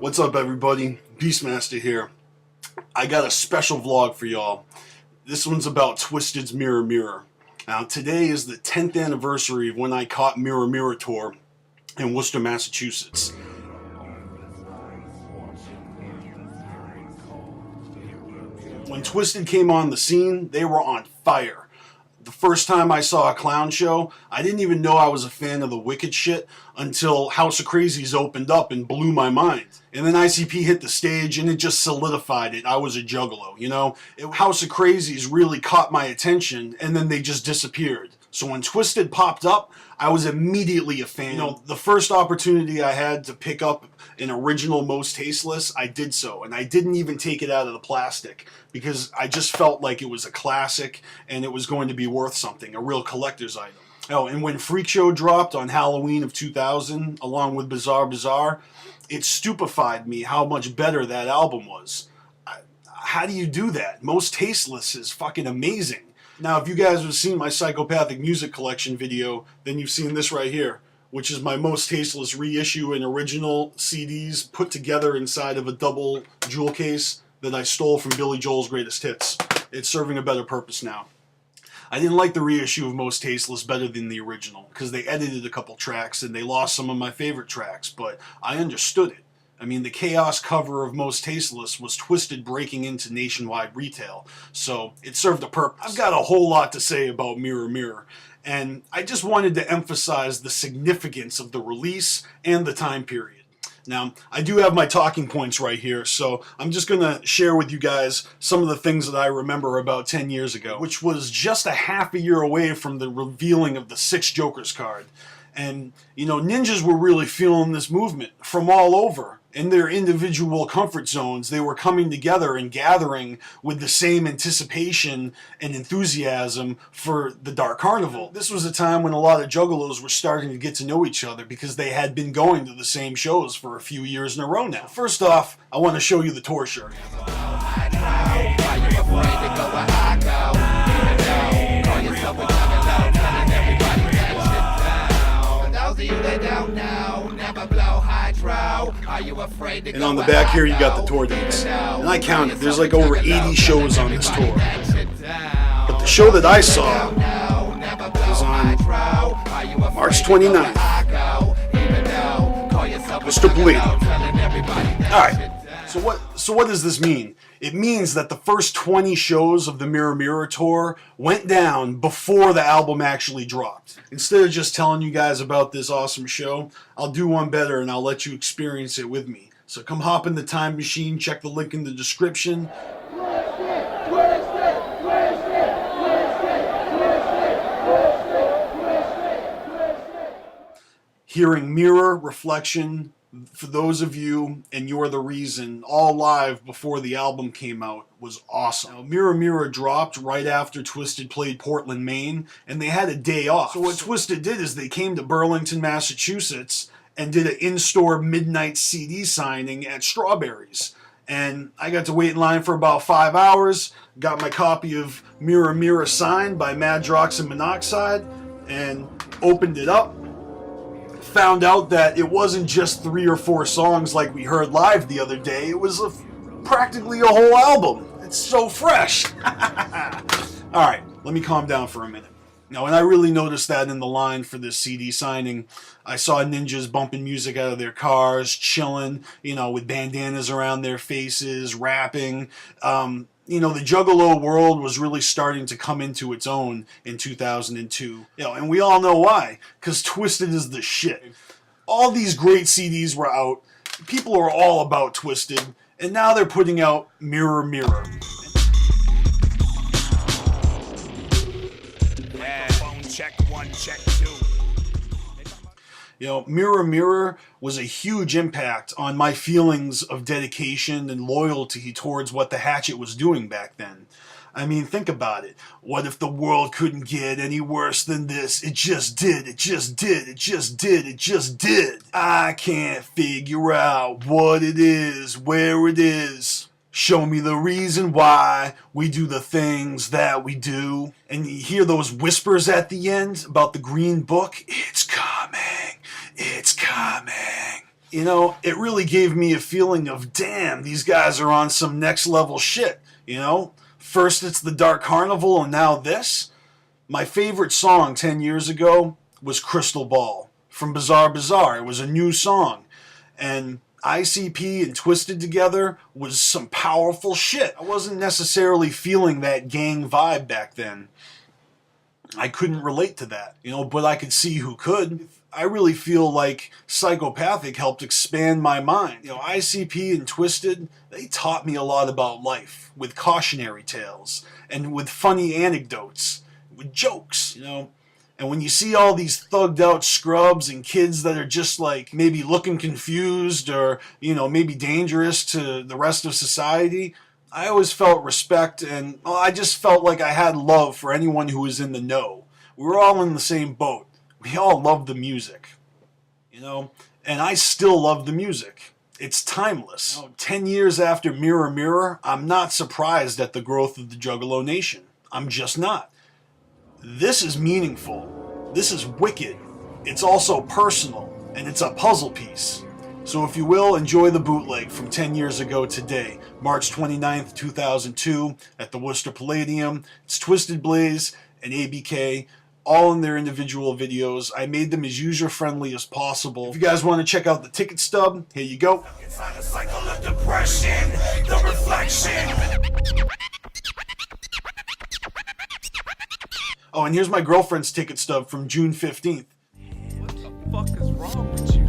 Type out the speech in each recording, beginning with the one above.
What's up, everybody? Beastmaster here. I got a special vlog for y'all. This one's about Twiztid's Mirror Mirror. Now, today is the 10th anniversary of when I caught Mirror Mirror Tour in Worcester, Massachusetts. When Twiztid came on the scene, they were on fire. The first time I saw a clown show, I didn't even know I was a fan of the Wicked shit until House of Crazies opened up and blew my mind. And then ICP hit the stage and it just solidified it. I was a juggalo, you know? House of Crazies really caught my attention and then they just disappeared. So when Twiztid popped up, I was immediately a fan. You know, the first opportunity I had to pick up an original Most Tasteless, I did so. And I didn't even take it out of the plastic because I just felt like it was a classic and it was going to be worth something, a real collector's item. Oh, and when Freak Show dropped on Halloween of 2000, along with Bizarre Bizarre, it stupefied me how much better that album was. How do you do that? Most Tasteless is fucking amazing. Now, if you guys have seen my Psychopathic Music Collection video, then you've seen this right here, which is my Most Tasteless reissue and original CDs put together inside of a double jewel case that I stole from Billy Joel's Greatest Hits. It's serving a better purpose now. I didn't like the reissue of Most Tasteless better than the original because they edited a couple tracks and they lost some of my favorite tracks, but I understood it. I mean, the Chaos cover of Most Tasteless was Twiztid breaking into nationwide retail, so it served a purpose. I've got a whole lot to say about Mirror Mirror, and I just wanted to emphasize the significance of the release and the time period. Now, I do have my talking points right here, so I'm just going to share with you guys some of the things that I remember about 10 years ago, which was just a half a year away from the revealing of the 6 Jokers card. And, you know, ninjas were really feeling this movement from all over. In their individual comfort zones, they were coming together and gathering with the same anticipation and enthusiasm for the Dark Carnival. This was a time when a lot of juggalos were starting to get to know each other because they had been going to the same shows for a few years in a row now. First off, I want to show you the tour shirt. And on the back here you got the tour dates. And I counted, there's like over 80 shows on this tour. But the show that I saw was on March 29th. Mr. Bleed. Alright, so what does this mean? It means that the first 20 shows of the Mirror Mirror tour went down before the album actually dropped. Instead of just telling you guys about this awesome show, I'll do one better and I'll let you experience it with me. So come hop in the time machine, check the link in the description. Hearing Mirror, Reflection, for those of you, and You're the Reason, all live before the album came out, was awesome. Now, Mirror Mirror dropped right after Twiztid played Portland, Maine, and they had a day off. So what Twiztid did is they came to Burlington, Massachusetts, and did an in-store midnight CD signing at Strawberries. And I got to wait in line for about 5 hours, got my copy of Mirror Mirror signed by Madrox and Monoxide, and opened it up. Found out that it wasn't just 3 or 4 songs like we heard live the other day. It was practically a whole album. It's so fresh. Alright, let me calm down for a minute. Now, when I really noticed that in the line for this CD signing, I saw ninjas bumping music out of their cars, chilling, you know, with bandanas around their faces, rapping. You know, the Juggalo world was really starting to come into its own in 2002. You know, and we all know why, because Twiztid is the shit. All these great CDs were out. People are all about Twiztid, and now they're putting out Mirror Mirror. Microphone check 1, check 2. You know, Mirror Mirror was a huge impact on my feelings of dedication and loyalty towards what the Hatchet was doing back then. I mean, think about it. What if the world couldn't get any worse than this? It just did, it just did, it just did, it just did. I can't figure out what it is, where it is. Show me the reason why we do the things that we do. And you hear those whispers at the end about the green book. It's coming. It's coming. You know, it really gave me a feeling of, damn, these guys are on some next level shit, you know? First it's the Dark Carnival and now this. My favorite song 10 years ago was Crystal Ball from Bizarre Bizarre. It was a new song. And ICP and Twiztid together was some powerful shit. I wasn't necessarily feeling that gang vibe back then. I couldn't relate to that, you know, but I could see who could. I really feel like Psychopathic helped expand my mind. You know, ICP and Twiztid, they taught me a lot about life with cautionary tales and with funny anecdotes, with jokes, you know. And when you see all these thugged out scrubs and kids that are just like maybe looking confused or, you know, maybe dangerous to the rest of society, I always felt respect and I just felt like I had love for anyone who was in the know. We were all in the same boat. We all loved the music, you know, and I still love the music. It's timeless. You know, 10 years after Mirror Mirror, I'm not surprised at the growth of the Juggalo Nation. I'm just not. This is meaningful. This is wicked. It's also personal, and it's a puzzle piece. So if you will, enjoy the bootleg from 10 years ago today, March 29th, 2002, at the Worcester Palladium. It's Twiztid Blaze and ABK, all in their individual videos. I made them as user-friendly as possible. If you guys want to check out the ticket stub, here you go. Inside a cycle of depression, the reflection. Oh, and here's my girlfriend's ticket stub from June 15th. What the fuck is wrong with you?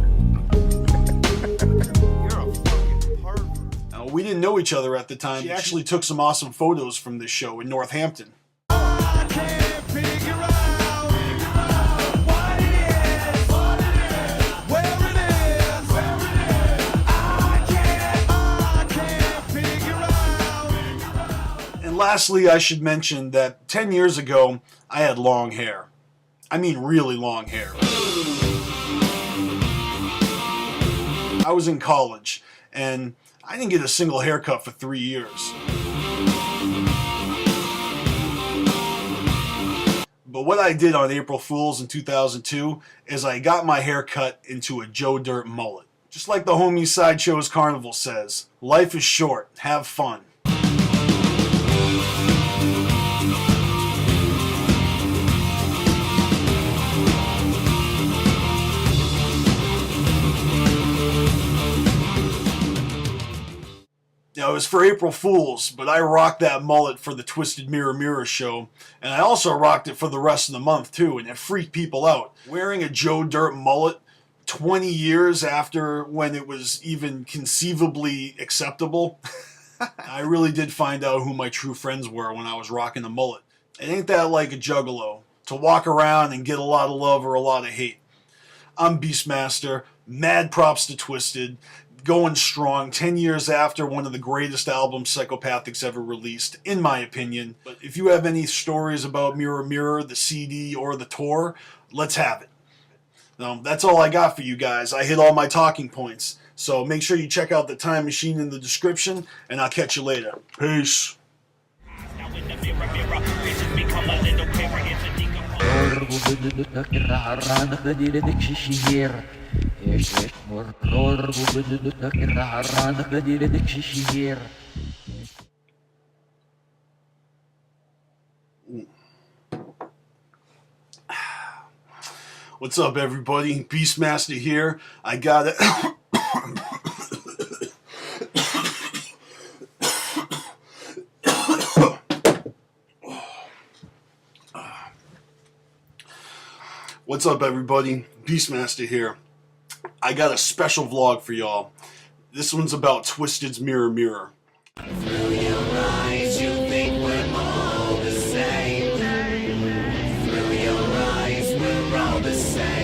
You're a fucking pervert. Now, we didn't know each other at the time. She actually took some awesome photos from this show in Northampton. I can't figure out what it is, where it is. I can't figure out. And lastly, I should mention that 10 years ago, I had long hair. I mean really long hair. I was in college, and I didn't get a single haircut for 3 years. But what I did on April Fool's in 2002 is I got my hair cut into a Joe Dirt mullet. Just like the homie Sideshow's Carnival says, life is short, have fun. Now, it was for April Fool's, but I rocked that mullet for the Twiztid Mirror Mirror show, and I also rocked it for the rest of the month, too, and it freaked people out. Wearing a Joe Dirt mullet 20 years after when it was even conceivably acceptable, I really did find out who my true friends were when I was rocking the mullet. It ain't that like a juggalo, to walk around and get a lot of love or a lot of hate. I'm Beastmaster, mad props to Twiztid, going strong 10 years after one of the greatest albums Psychopathic's ever released, in my opinion. But if you have any stories about Mirror Mirror, the CD, or the tour, let's have it. Now, that's all I got for you guys. I hit all my talking points. So make sure you check out the time machine in the description, and I'll catch you later. Peace. Now in the mirror, mirror, visions become a little clearer. It's a What's up, everybody? Beastmaster here. I got it. What's up, everybody? Beastmaster here. I got a special vlog for y'all. This one's about Twiztid's Mirror Mirror. through your eyes, you think we're all the same. Through your eyes, we're all the same.